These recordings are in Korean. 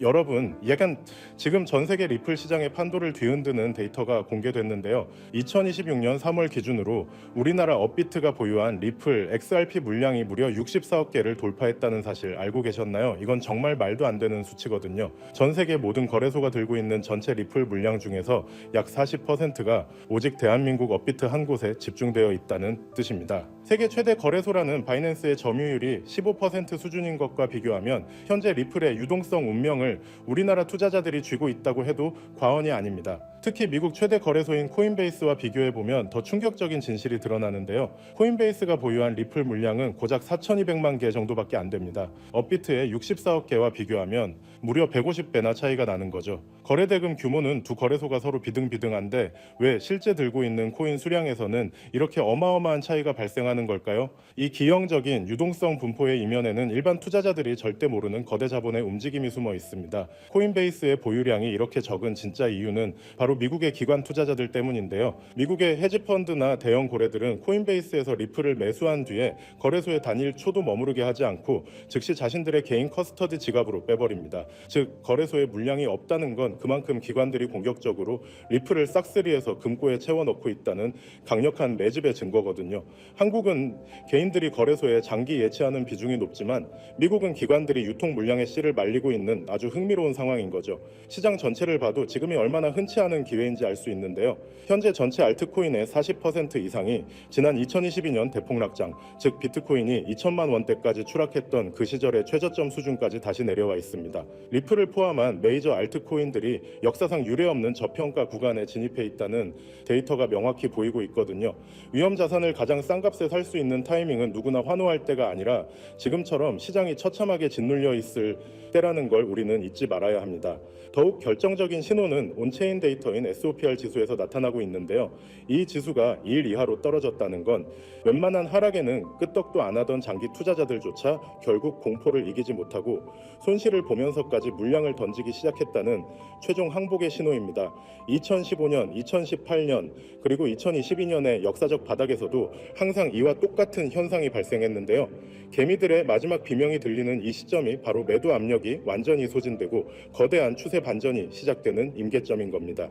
여러분, 약간 지금 전 세계 리플 시장의 판도를 뒤흔드는 데이터가 공개됐는데요. 2026년 3월 기준으로 우리나라 업비트가 보유한 리플 XRP 물량이 무려 64억 개를 돌파했다는 사실 알고 계셨나요? 이건 정말 말도 안 되는 수치거든요. 전 세계 모든 거래소가 들고 있는 전체 리플 물량 중에서 약 40%가 오직 대한민국 업비트 한 곳에 집중되어 있다는 뜻입니다. 세계 최대 거래소라는 바이낸스의 점유율이 15% 수준인 것과 비교하면 현재 리플의 유동성 운명을 우리나라 투자자들이 쥐고 있다고 해도 과언이 아닙니다. 특히 미국 최대 거래소인 코인베이스와 비교해보면 더 충격적인 진실이 드러나는데요. 코인베이스가 보유한 리플 물량은 고작 4,200만 개 정도밖에 안 됩니다. 업비트의 64억 개와 비교하면 무려 150배나 차이가 나는 거죠. 거래대금 규모는 두 거래소가 서로 비등비등한데 왜 실제 들고 있는 코인 수량에서는 이렇게 어마어마한 차이가 발생하는 걸까요? 이 기형적인 유동성 분포의 이면에는 일반 투자자들이 절대 모르는 거대 자본의 움직임이 숨어 있습니다. 코인베이스의 보유량이 이렇게 적은 진짜 이유는 바로 미국의 기관 투자자들 때문인데요. 미국의 헤지펀드나 대형 고래들은 코인베이스에서 리플을 매수한 뒤에 거래소에 단일 초도 머무르게 하지 않고 즉시 자신들의 개인 커스터디 지갑으로 빼버립니다. 즉 거래소에 물량이 없다는 건 그만큼 기관들이 공격적으로 리플을 싹쓸이해서 금고에 채워넣고 있다는 강력한 매집의 증거거든요. 한국은 개인들이 거래소에 장기 예치하는 비중이 높지만 미국은 기관들이 유통 물량의 씨를 말리고 있는 아주 흥미로운 상황인 거죠. 시장 전체를 봐도 지금이 얼마나 흔치 않은 기회인지 알 수 있는데요. 현재 전체 알트코인의 40% 이상이 지난 2022년 대폭락장, 즉 비트코인이 2천만 원대까지 추락했던 그 시절의 최저점 수준까지 다시 내려와 있습니다. 리플을 포함한 메이저 알트코인들이 역사상 유례없는 저평가 구간에 진입해 있다는 데이터가 명확히 보이고 있거든요. 위험 자산을 가장 싼 값에 살 수 있는 타이밍은 누구나 환호할 때가 아니라 지금처럼 시장이 처참하게 짓눌려 있을 때라는 걸 우리는 잊지 말아야 합니다. 더욱 결정적인 신호는 온체인 데이터인 SOPR 지수에서 나타나고 있는데요. 이 지수가 1 이하로 떨어졌다는 건 웬만한 하락에는 끄떡도 안 하던 장기 투자자들조차 결국 공포를 이기지 못하고 손실을 보면서까지 물량을 던지기 시작했다는 최종 항복의 신호입니다. 2015년, 2018년, 그리고 2022년의 역사적 바닥에서도 항상 이와 똑같은 현상이 발생했는데요. 개미들의 마지막 비명이 들리는 이 시점이 바로 매도 압력이 완전히 소진되고 거대한 추세 반전이 시작되는 임계점인 겁니다.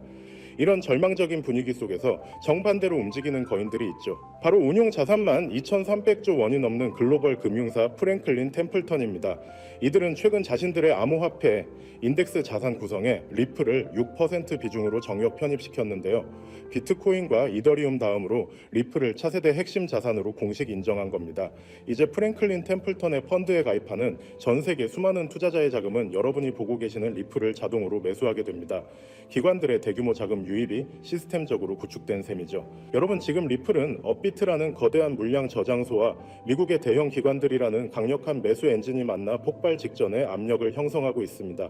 이런 절망적인 분위기 속에서 정반대로 움직이는 거인들이 있죠. 바로 운용 자산만 2,300조 원이 넘는 글로벌 금융사 프랭클린 템플턴입니다. 이들은 최근 자신들의 암호화폐 인덱스 자산 구성에 리플을 6% 비중으로 정역 편입시켰는데요. 비트코인과 이더리움 다음으로 리플을 차세대 핵심 자산으로 공식 인정한 겁니다. 이제 프랭클린 템플턴의 펀드에 가입하는 전 세계 수많은 투자자의 자금은 여러분이 보고 계시는 리플을 자동으로 매수하게 됩니다. 기관들의 대규모 자금 유입이 시스템적으로 구축된 셈이죠. 여러분, 지금 리플은 업비트라는 거대한 물량 저장소와 미국의 대형 기관들이라는 강력한 매수 엔진이 만나 폭발 직전에 압력을 형성하고 있습니다.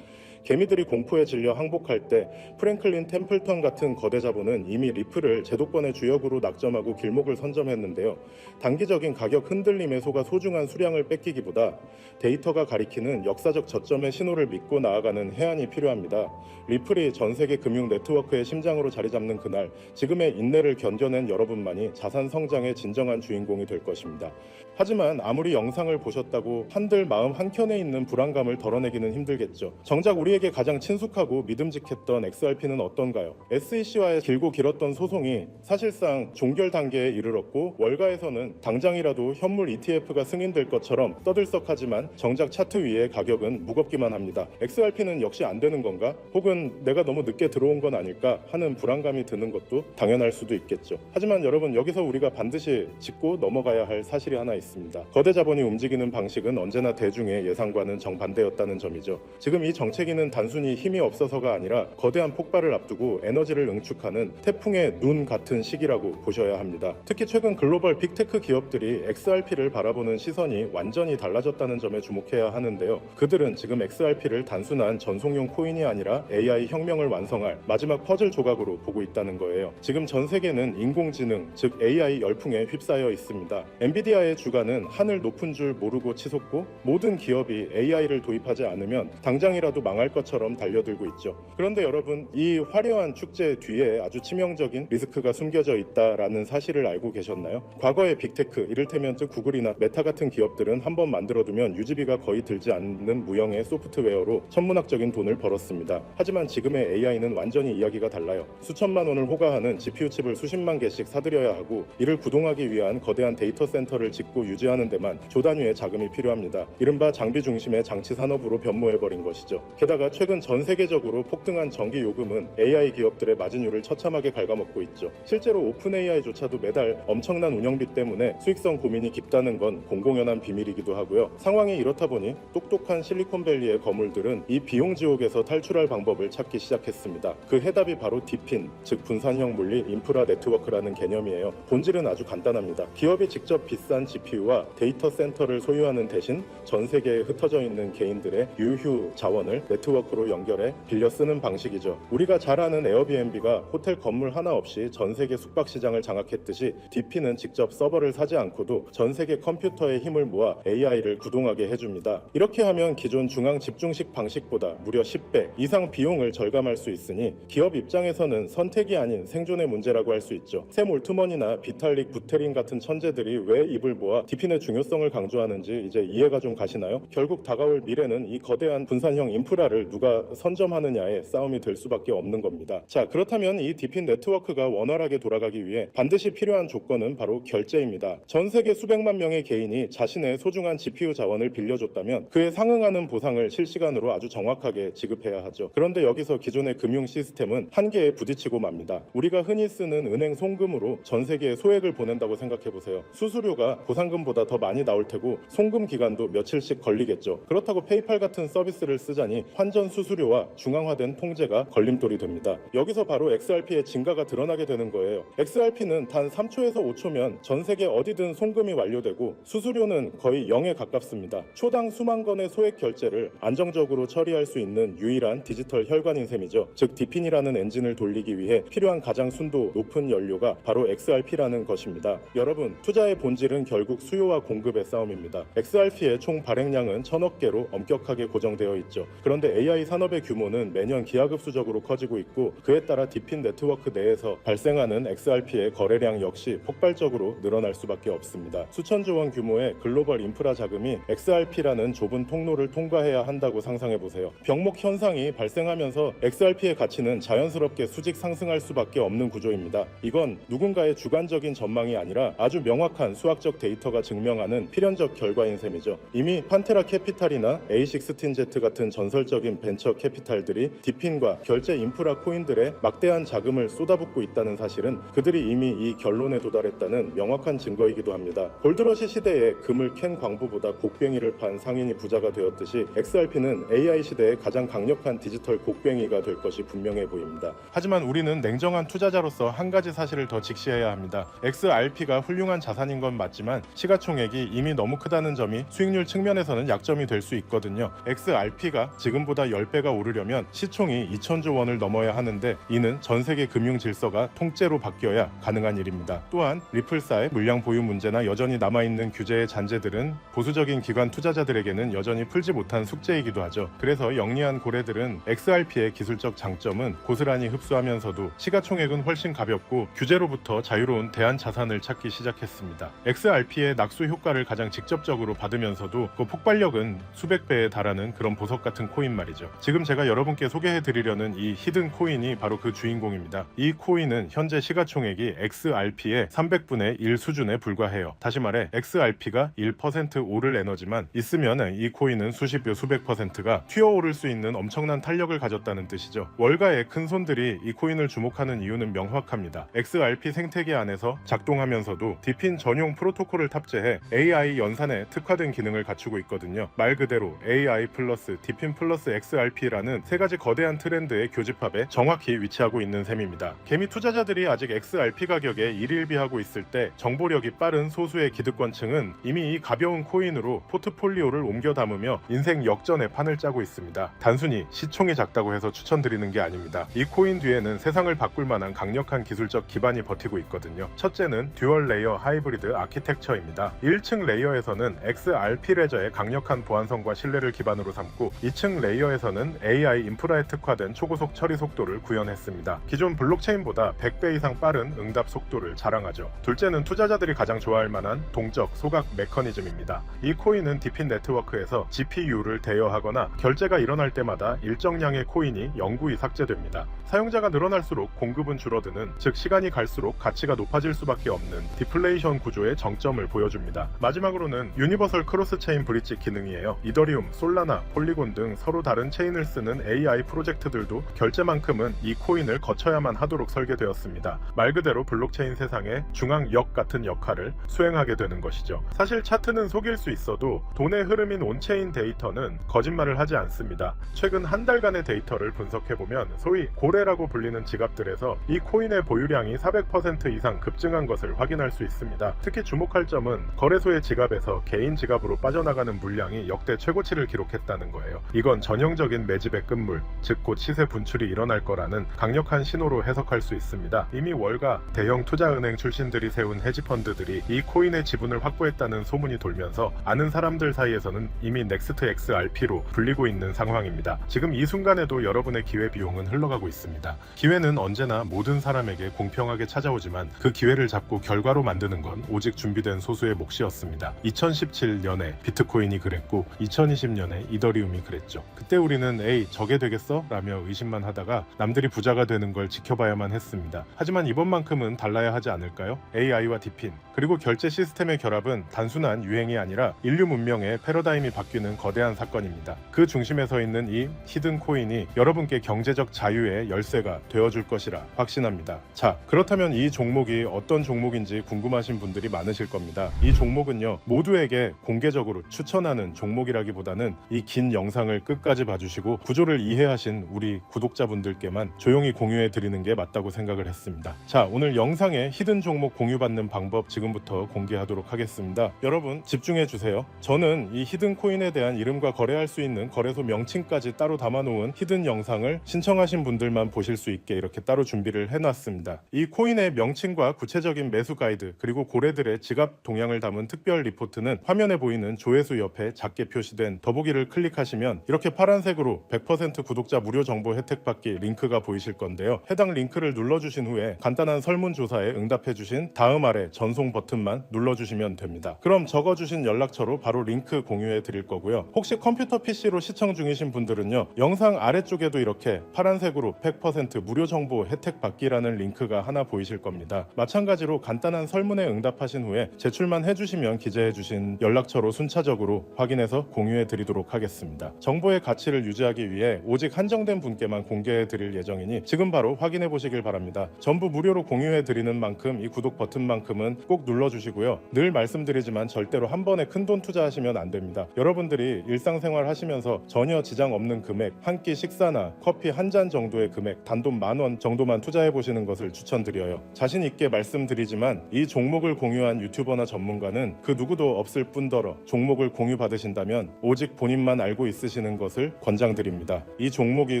개미들이 공포에 질려 항복할 때 프랭클린 템플턴 같은 거대 자본은 이미 리플을 제도권의 주역으로 낙점하고 길목을 선점했는데요. 단기적인 가격 흔들림에 속아 소중한 수량을 뺏기기보다 데이터가 가리키는 역사적 저점의 신호를 믿고 나아가는 해안이 필요합니다. 리플이 전 세계 금융 네트워크의 심장으로 자리 잡는 그날, 지금의 인내를 견뎌낸 여러분만이 자산 성장의 진정한 주인공이 될 것입니다. 하지만 아무리 영상을 보셨다고 한들 마음 한켠에 있는 불안감을 덜어내기는 힘들겠죠. 정작 우리에게 가장 친숙하고 믿음직했던 XRP는 어떤가요? SEC와의 길고 길었던 소송이 사실상 종결 단계에 이르렀고 월가에서는 당장이라도 현물 ETF가 승인될 것처럼 떠들썩하지만 정작 차트 위의 가격은 무겁기만 합니다. XRP는 역시 안 되는 건가? 혹은 내가 너무 늦게 들어온 건 아닐까 하는 불안감이 드는 것도 당연할 수도 있겠죠. 하지만 여러분, 여기서 우리가 반드시 짚고 넘어가야 할 사실이 하나 있습니다. 거대 자본이 움직이는 방식은 언제나 대중의 예상과는 정반대였다는 점이죠. 지금 이 정체기는 단순히 힘이 없어서가 아니라 거대한 폭발을 앞두고 에너지를 응축하는 태풍의 눈 같은 시기라고 보셔야 합니다. 특히 최근 글로벌 빅테크 기업들이 XRP를 바라보는 시선이 완전히 달라졌다는 점에 주목해야 하는데요. 그들은 지금 XRP를 단순한 전송용 코인이 아니라 AI 혁명을 완성할 마지막 퍼즐 조각으로 보고 있다는 거예요. 지금 전 세계는 인공지능, 즉 AI 열풍에 휩싸여 있습니다. 엔비디아의 주가는 하늘 높은 줄 모르고 치솟고 모든 기업이 AI를 도입하지 않으면 당장이라도 망할 것처럼 달려들고 있죠. 그런데 여러분, 이 화려한 축제 뒤에 아주 치명적인 리스크가 숨겨져 있다라는 사실을 알고 계셨나요? 과거의 빅테크, 이를테면 구글이나 메타 같은 기업들은 한번 만들어두면 유지비가 거의 들지 않는 무형의 소프트웨어로 천문학적인 돈을 벌었습니다. 하지만 지금의 AI는 완전히 이야기가 달라요. 수천만 원을 호가하는 GPU 칩을 수십만 개씩 사들여야 하고, 이를 구동하기 위한 거대한 데이터 센터를 짓고 유지하는 데만 조 단위의 자금이 필요합니다. 이른바 장비 중심의 장치 산업으로 변모해버린 것이죠. 게다가 최근 전 세계적으로 폭등한 전기 요금은 AI 기업들의 마진율을 처참하게 갉아먹고 있죠. 실제로 오픈 AI조차도 매달 엄청난 운영비 때문에 수익성 고민이 깊다는 건 공공연한 비밀이기도 하고요. 상황이 이렇다 보니 똑똑한 실리콘밸리의 거물들은 이 비용 지옥에서 탈출할 방법을 찾기 시작했습니다. 그 해답이 바로 디핀, 즉 분산형 물리 인프라 네트워크라는 개념이에요. 본질은 아주 간단합니다. 기업이 직접 비싼 GPU와 데이터 센터를 소유하는 대신 전 세계에 흩어져 있는 개인들의 유휴 자원을 네트워크로 연결해 빌려 쓰는 방식이죠. 우리가 잘 아는 에어비앤비가 호텔 건물 하나 없이 전 세계 숙박 시장을 장악했듯이 디핀은 직접 서버를 사지 않고도 전 세계 컴퓨터의 힘을 모아 AI를 구동하게 해줍니다. 이렇게 하면 기존 중앙 집중식 방식보다 무려 10배 이상 비용을 절감할 수 있으니 기업 입장에서는 선택이 아닌 생존의 문제라고 할 수 있죠. 샘 올트먼이나 비탈릭 부테린 같은 천재들이 왜 입을 모아 디핀의 중요성을 강조하는지 이제 이해가 좀 가시나요? 결국 다가올 미래는 이 거대한 분산형 인프라를 누가 선점하느냐의 싸움이 될 수밖에 없는 겁니다. 자, 그렇다면 이 디핀 네트워크가 원활하게 돌아가기 위해 반드시 필요한 조건은 바로 결제입니다. 전 세계 수백만 명의 개인이 자신의 소중한 GPU 자원을 빌려줬다면 그에 상응하는 보상을 실시간으로 아주 정확하게 지급해야 하죠. 그런데 여기서 기존의 금융 시스템은 한계에 부딪히고 맙니다. 우리가 흔히 쓰는 은행 송금으로 전 세계에 소액을 보낸다고 생각해보세요. 수수료가 보상금보다 더 많이 나올 테고 송금 기간도 며칠씩 걸리겠죠. 그렇다고 페이팔 같은 서비스를 쓰자니 환전 수수료와 중앙화된 통제가 걸림돌이 됩니다. 여기서 바로 XRP의 증가가 드러나게 되는 거예요. XRP는 단 3초에서 5초면 전 세계 어디든 송금이 완료되고 수수료는 거의 0에 가깝습니다. 초당 수만 건의 소액 결제를 안정적으로 처리할 수 있는 유일한 디지털 혈관인 셈이죠. 즉 디핀이라는 엔진을 돌리기 위해 필요한 가장 순도 높은 연료가 바로 XRP라는 것입니다. 여러분, 투자의 본질은 결국 수요와 공급의 싸움입니다. XRP의 총 발행량은 1000억 개로 엄격하게 고정되어 있죠. 그런데 AI 산업의 규모는 매년 기하급수적으로 커지고 있고, 그에 따라 디핀 네트워크 내에서 발생하는 XRP의 거래량 역시 폭발적으로 늘어날 수밖에 없습니다. 수천조 원 규모의 글로벌 인프라 자금이 XRP라는 좁은 통로를 통과해야 한다고 상상해보세요. 병목 현상이 발생하면서 XRP의 가치는 자연스럽게 수직 상승할 수밖에 없는 구조입니다. 이건 누군가의 주관적인 전망이 아니라 아주 명확한 수학적 데이터가 증명하는 필연적 결과인 셈이죠. 이미 판테라 캐피탈이나 A16Z 같은 전설적인 벤처 캐피탈들이 디핀과 결제 인프라 코인들의 막대한 자금을 쏟아붓고 있다는 사실은 그들이 이미 이 결론에 도달했다는 명확한 증거이기도 합니다. 골드러시 시대에 금을 캔 광부보다 곡괭이를 판 상인이 부자가 되었듯이 XRP는 AI 시대의 가장 강력한 디지털 곡괭이가 될 것이 분명해 보입니다. 하지만 우리는 냉정한 투자자로서 한 가지 사실을 더 직시해야 합니다. XRP가 훌륭한 자산인 건 맞지만 시가총액이 이미 너무 크다는 점이 수익률 측면에서는 약점이 될 수 있거든요. XRP가 지금보다 10배가 오르려면 시총이 2000조 원을 넘어야 하는데 이는 전 세계 금융 질서가 통째로 바뀌어야 가능한 일입니다. 또한 리플사의 물량 보유 문제나 여전히 남아있는 규제의 잔재들은 보수적인 기관 투자자들에게는 여전히 풀지 못한 숙제이기도 하죠. 그래서 영리한 고래들은 XRP의 기술적 장점은 고스란히 흡수하면서도 시가총액은 훨씬 가볍고 규제로부터 자유로운 대안 자산을 찾기 시작했습니다. XRP의 낙수 효과를 가장 직접적으로 받으면서도 그 폭발력은 수백 배에 달하는 그런 보석 같은 코인 말이죠. 지금 제가 여러분께 소개해드리려는 이 히든 코인이 바로 그 주인공입니다. 이 코인은 현재 시가총액이 XRP의 300분의 1 수준에 불과해요. 다시 말해 XRP가 1% 오를 에너지만 있으면 이 코인은 수십여 수백 %가 튀어오를 수 있는 엄청난 탄력을 가졌다는 뜻이죠. 월가의 큰 손들이 이 코인을 주목하는 이유는 명확합니다. XRP 생태계 안에서 작동하면서도 디핀 전용 프로토콜을 탑재해 AI 연산에 특화된 기능을 갖추고 있거든요. 말 그대로 AI 플러스 디핀 플러스 XRP라는 세 가지 거대한 트렌드의 교집합에 정확히 위치하고 있는 셈입니다. 개미 투자자들이 아직 XRP 가격에 일일비하고 있을 때 정보력이 빠른 소수의 기득권층은 이미 이 가벼운 코인으로 포트폴리오를 옮겨 담으며 인생 역전의 판을 짜고 있습니다. 단순히 시총이 작다고 해서 추천드리는 게 아닙니다. 이 코인 코인 뒤에는 세상을 바꿀 만한 강력한 기술적 기반이 버티고 있거든요. 첫째는 듀얼 레이어 하이브리드 아키텍처입니다. 1층 레이어에서는 XRP 레저의 강력한 보안성과 신뢰를 기반으로 삼고 2층 레이어에서는 AI 인프라에 특화된 초고속 처리 속도를 구현했습니다. 기존 블록체인보다 100배 이상 빠른 응답 속도를 자랑하죠. 둘째는 투자자들이 가장 좋아할 만한 동적 소각 메커니즘입니다. 이 코인은 디핀 네트워크에서 GPU를 대여하거나 결제가 일어날 때마다 일정량의 코인이 영구히 삭제됩니다. 사용자가 늘어날수록 공급은 줄어드는, 즉 시간이 갈수록 가치가 높아질 수밖에 없는 디플레이션 구조의 정점을 보여줍니다. 마지막으로는 유니버설 크로스 체인 브릿지 기능이에요. 이더리움, 솔라나, 폴리곤 등 서로 다른 체인을 쓰는 AI 프로젝트들도 결제만큼은 이 코인을 거쳐야만 하도록 설계되었습니다. 말 그대로 블록체인 세상의 중앙역 같은 역할을 수행하게 되는 것이죠. 사실 차트는 속일 수 있어도 돈의 흐름인 온체인 데이터는 거짓말을 하지 않습니다. 최근 한 달간의 데이터를 분석해보면 소위 고래라고 불리는 지갑들에서 이 코인의 보유량이 400% 이상 급증한 것을 확인할 수 있습니다. 특히 주목할 점은 거래소의 지갑에서 개인 지갑으로 빠져나가는 물량이 역대 최고치를 기록했다는 거예요. 이건 전형적인 매집의 끝물, 즉 곧 시세 분출이 일어날 거라는 강력한 신호로 해석할 수 있습니다. 이미 월가 대형 투자은행 출신들이 세운 헤지펀드들이 이 코인의 지분을 확보했다는 소문이 돌면서 아는 사람들 사이에서는 이미 넥스트 XRP로 불리고 있는 상황입니다. 지금 이 순간에도 여러분의 기회비용은 흘러가고 있습니다. 기회는 언제나 모든 사람에게 공평하게 찾아오지만 그 기회를 잡고 결과로 만드는 건 오직 준비된 소수의 몫이었습니다. 2017년에 비트코인이 그랬고 2020년에 이더리움이 그랬죠. 그때 우리는 에이 저게 되겠어? 라며 의심만 하다가 남들이 부자가 되는 걸 지켜봐야만 했습니다. 하지만 이번만큼은 달라야 하지 않을까요? AI와 디핀 그리고 결제 시스템의 결합은 단순한 유행이 아니라 인류 문명의 패러다임이 바뀌는 거대한 사건입니다. 그 중심에 서 있는 이 히든 코인이 여러분께 경제적 자유의 열쇠가 되어줄 것이라 확신합니다. 자, 그렇다면 이 종목이 어떤 종목인지 궁금하신 분들이 많으실 겁니다. 이 종목은요, 모두에게 공개적으로 추천하는 종목이라기보다는 이 긴 영상을 끝까지 봐주시고 구조를 이해하신 우리 구독자분들께만 조용히 공유해 드리는 게 맞다고 생각을 했습니다. 자, 오늘 영상의 히든 종목 공유받는 방법 지금부터 공개하도록 하겠습니다. 여러분 집중해 주세요. 저는 이 히든 코인에 대한 이름과 거래할 수 있는 거래소 명칭까지 따로 담아놓은 히든 영상을 신청하신 분들만 보실 수 있게 이렇게 따로 준비를 해놨습니다. 이 코인의 명칭과 구체적인 매수 가이드 그리고 고래들의 지갑 동향을 담은 특별 리포트는 화면에 보이는 조회수 옆에 작게 표시된 더보기를 클릭하시면 이렇게 파란색으로 100% 구독자 무료 정보 혜택 받기 링크가 보이실 건데요. 해당 링크를 눌러주신 후에 간단한 설문조사에 응답해주신 다음 아래 전송 버튼만 눌러주시면 됩니다. 그럼 적어주신 연락처로 바로 링크 공유해 드릴 거고요. 혹시 컴퓨터 PC로 시청 중이신 분들은요, 영상 아래쪽에도 이렇게 파란색으로 100% 무료 정보 혜택 받기라는 링크가 하나 보이실 겁니다. 마찬가지로 간단한 설문에 응답하신 후에 제출만 해주시면 기재해주신 연락처로 순차적으로 확인해서 공유해 드리도록 하겠습니다. 정보의 가치를 유지하기 위해 오직 한정된 분께만 공개해 드릴 예정이니 지금 바로 확인해 보시길 바랍니다. 전부 무료로 공유해 드리는 만큼 이 구독 버튼만큼은 꼭 눌러주시고요. 늘 말씀드리지만 절대로 한 번에 큰돈 투자하시면 안 됩니다. 여러분들이 일상생활 하시면서 전혀 지장 없는 금액, 한 끼 식사나 커피 한 잔 정도의 금액, 단돈 10,000원 정도만 투자해 보시는 것을 추천드려요. 자신 있게 말씀드리지만 이 종목을 공유한 유튜버나 전문가는 그 누구도 없을 뿐더러 종목을 공유 받으신다면 오직 본인만 알고 있으시는 것을 권장드립니다. 이 종목이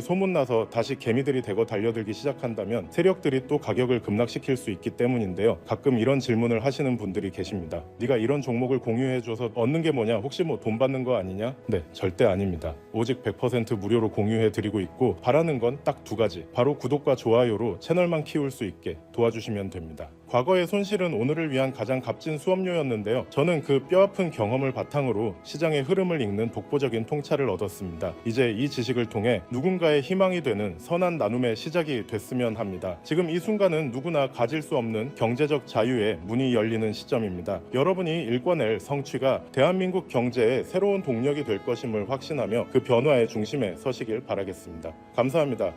소문나서 다시 개미들이 대거 달려들기 시작한다면 세력들이 또 가격을 급락시킬 수 있기 때문인데요. 가끔 이런 질문을 하시는 분들이 계십니다. 네가 이런 종목을 공유해줘서 얻는 게 뭐냐? 혹시 뭐 돈 받는 거 아니냐? 네, 절대 아닙니다. 오직 100% 무료로 공유해드리고 있고 바라는 건 딱 두 가지. 바로 구독과 좋아요로 채널만 키울 수 있게 도와주시면 됩니다. 과거의 손실은 오늘을 위한 가장 값진 수업료였는데요. 저는 그 뼈아픈 경험을 바탕으로 시장의 흐름을 읽는 독보적인 통찰을 얻었습니다. 이제 이 지식을 통해 누군가의 희망이 되는 선한 나눔의 시작이 됐으면 합니다. 지금 이 순간은 누구나 가질 수 없는 경제적 자유의 문이 열리는 시점입니다. 여러분이 일궈낼 성취가 대한민국 경제의 새로운 동력이 될 것임을 확신하며 그 변화의 중심에 서시길 바라겠습니다. 감사합니다.